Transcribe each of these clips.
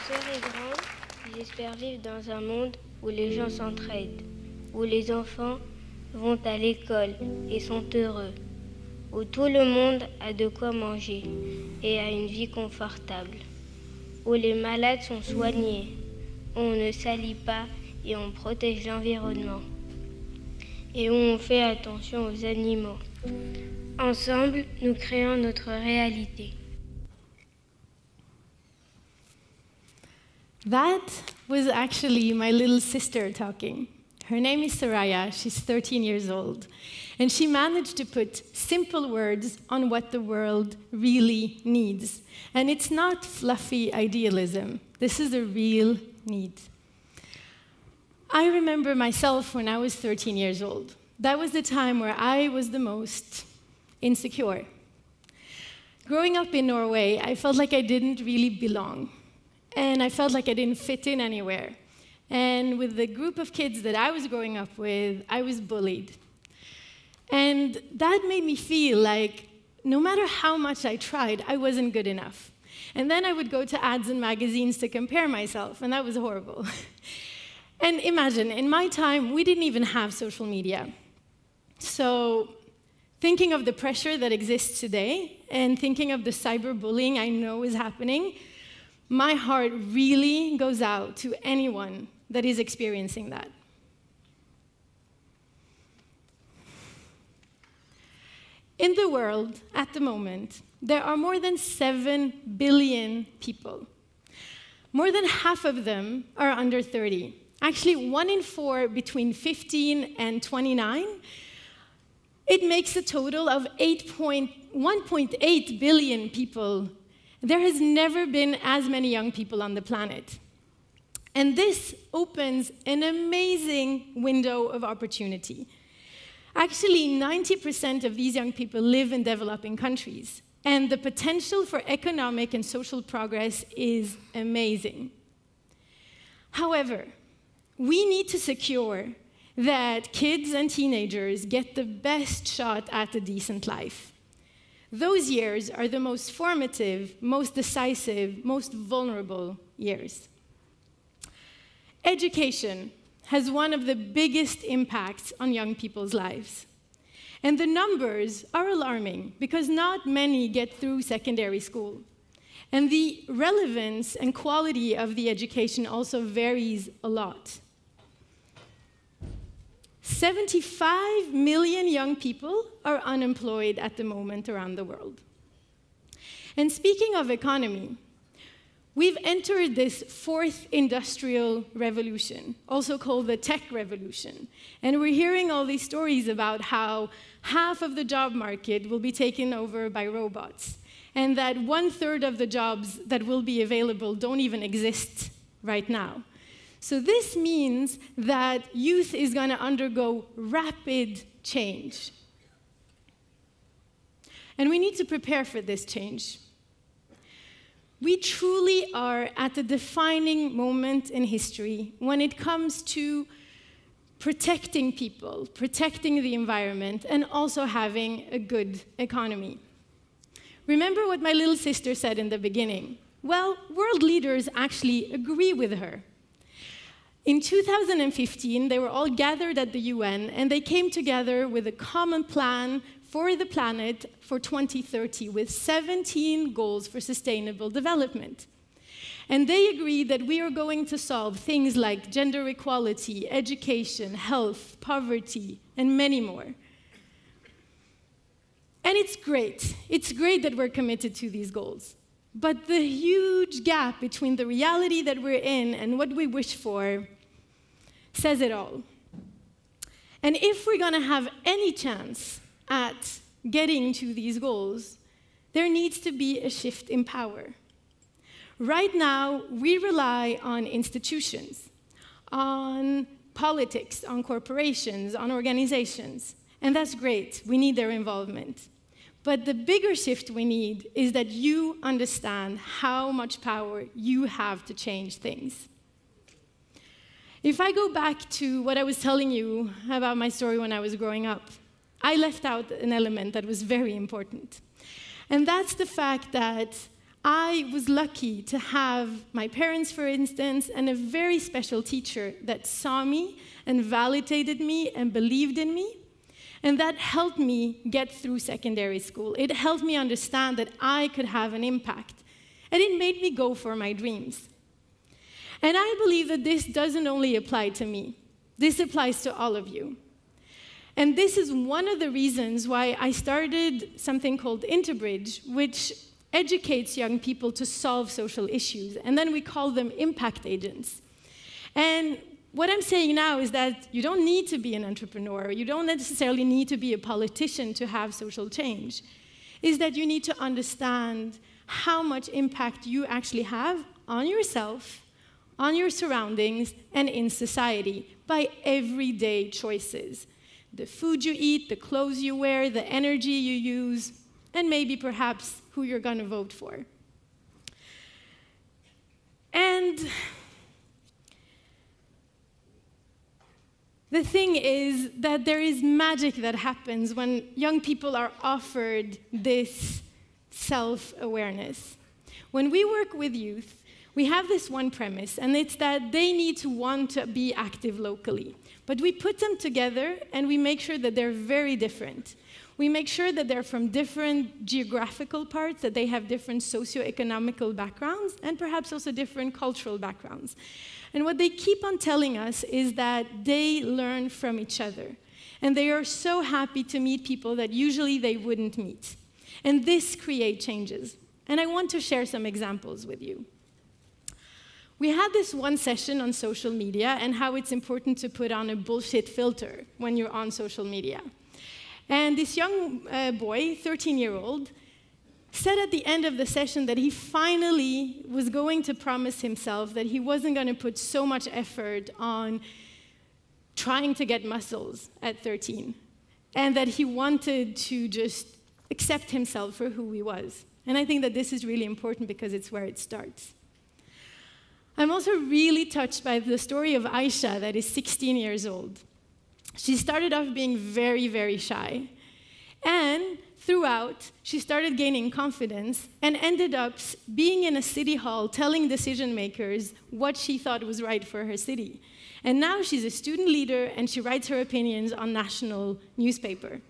sœur est grande, j'espère vivre dans un monde où les gens s'entraident, où les enfants vont à l'école et sont heureux, où tout le monde a de quoi manger et a une vie confortable, où les malades sont soignés, où on ne salit pas et on protège l'environnement, et où on fait attention aux animaux. Ensemble, nous créons notre réalité. That was actually my little sister talking. Her name is Soraya, she's 13 years old, and she managed to put simple words on what the world really needs. And it's not fluffy idealism, this is a real need. I remember myself when I was 13 years old. That was the time where I was the most insecure. Growing up in Norway, I felt like I didn't really belong. And I felt like I didn't fit in anywhere. And with the group of kids that I was growing up with, I was bullied. And that made me feel like no matter how much I tried, I wasn't good enough. And then I would go to ads and magazines to compare myself, and that was horrible. And imagine, in my time, we didn't even have social media. So thinking of the pressure that exists today, and thinking of the cyberbullying I know is happening, my heart really goes out to anyone that is experiencing that. In the world, at the moment, there are more than 7 billion people. More than half of them are under 30. Actually, 1 in 4 between 15 and 29. It makes a total of 1.8 billion people. There has never been as many young people on the planet. And this opens an amazing window of opportunity. Actually, 90% of these young people live in developing countries, and the potential for economic and social progress is amazing. However, we need to secure that kids and teenagers get the best shot at a decent life. Those years are the most formative, most decisive, most vulnerable years. Education has one of the biggest impacts on young people's lives. And the numbers are alarming because not many get through secondary school. And the relevance and quality of the education also varies a lot. 75 million young people are unemployed at the moment around the world. And speaking of economy, we've entered this 4th industrial revolution, also called the tech revolution. And we're hearing all these stories about how half of the job market will be taken over by robots, and that 1/3 of the jobs that will be available don't even exist right now. So this means that youth is going to undergo rapid change. And we need to prepare for this change. We truly are at a defining moment in history when it comes to protecting people, protecting the environment, and also having a good economy. Remember what my little sister said in the beginning? Well, world leaders actually agree with her. In 2015, they were all gathered at the UN, and they came together with a common plan for the planet for 2030, with 17 goals for sustainable development. And they agreed that we are going to solve things like gender equality, education, health, poverty, and many more. And it's great. It's great that we're committed to these goals. But the huge gap between the reality that we're in and what we wish for says it all. And if we're going to have any chance at getting to these goals, there needs to be a shift in power. Right now, we rely on institutions, on politics, on corporations, on organizations. And that's great. We need their involvement. But the bigger shift we need is that you understand how much power you have to change things. If I go back to what I was telling you about my story when I was growing up, I left out an element that was very important. And that's the fact that I was lucky to have my parents, for instance, and a very special teacher that saw me and validated me and believed in me. And that helped me get through secondary school. It helped me understand that I could have an impact. And it made me go for my dreams. And I believe that this doesn't only apply to me. This applies to all of you. And this is one of the reasons why I started something called Interbridge, which educates young people to solve social issues. And then we call them impact agents. And what I'm saying now is that you don't need to be an entrepreneur. You don't necessarily need to be a politician to have social change. Is that you need to understand how much impact you actually have on yourself, on your surroundings, and in society by everyday choices. The food you eat, the clothes you wear, the energy you use, and maybe perhaps who you're going to vote for. And the thing is that there is magic that happens when young people are offered this self-awareness. When we work with youth, we have this one premise, and it's that they need to want to be active locally. But we put them together, and we make sure that they're very different. We make sure that they're from different geographical parts, that they have different socioeconomical backgrounds, and perhaps also different cultural backgrounds. And what they keep on telling us is that they learn from each other. And they are so happy to meet people that usually they wouldn't meet. And this creates changes. And I want to share some examples with you. We had this one session on social media and how it's important to put on a bullshit filter when you're on social media. And this young boy, 13-year-old, said at the end of the session that he finally was going to promise himself that he wasn't going to put so much effort on trying to get muscles at 13, and that he wanted to just accept himself for who he was. And I think that this is really important because it's where it starts. I'm also really touched by the story of Aisha, that is 16 years old. She started off being very, very shy. And throughout, she started gaining confidence and ended up being in a city hall telling decision makers what she thought was right for her city. And now she's a student leader and she writes her opinions on national newspaper.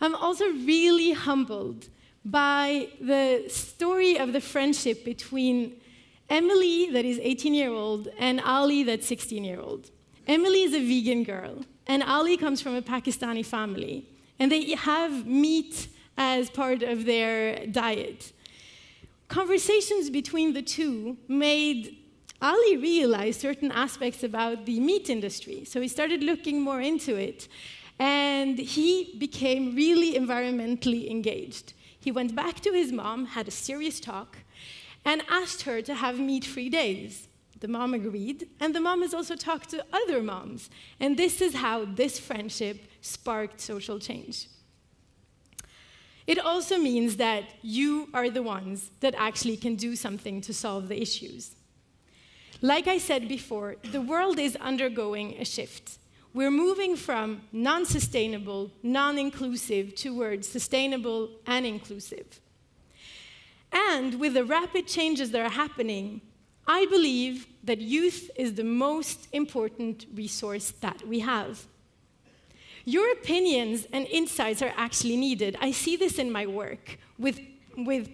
I'm also really humbled by the story of the friendship between Emily, that is 18-year-old, and Ali, that's 16-year-old. Emily is a vegan girl, and Ali comes from a Pakistani family, and they have meat as part of their diet. Conversations between the two made Ali realize certain aspects about the meat industry, so he started looking more into it, and he became really environmentally engaged. He went back to his mom, had a serious talk, and asked her to have meat-free days. The mom agreed, and the mom has also talked to other moms. And this is how this friendship sparked social change. It also means that you are the ones that actually can do something to solve the issues. Like I said before, the world is undergoing a shift. We're moving from non-sustainable, non-inclusive towards sustainable and inclusive. And with the rapid changes that are happening, I believe that youth is the most important resource that we have. Your opinions and insights are actually needed. I see this in my work with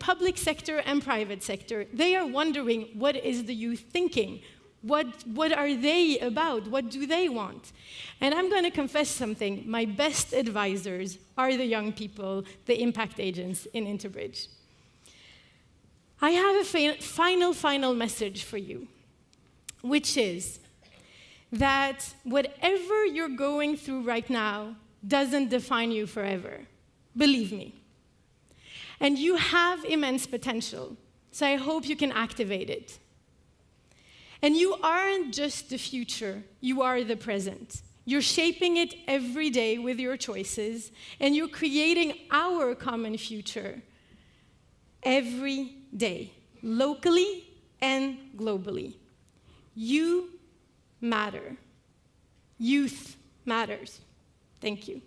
public sector and private sector. They are wondering, what is the youth thinking? What are they about? What do they want? And I'm going to confess something. My best advisors are the young people, the impact agents in Interbridge. I have a final message for you, which is that whatever you're going through right now doesn't define you forever. Believe me. And you have immense potential, so I hope you can activate it. And you aren't just the future, you are the present. You're shaping it every day with your choices, and you're creating our common future every day, locally and globally. You matter. Youth matters. Thank you.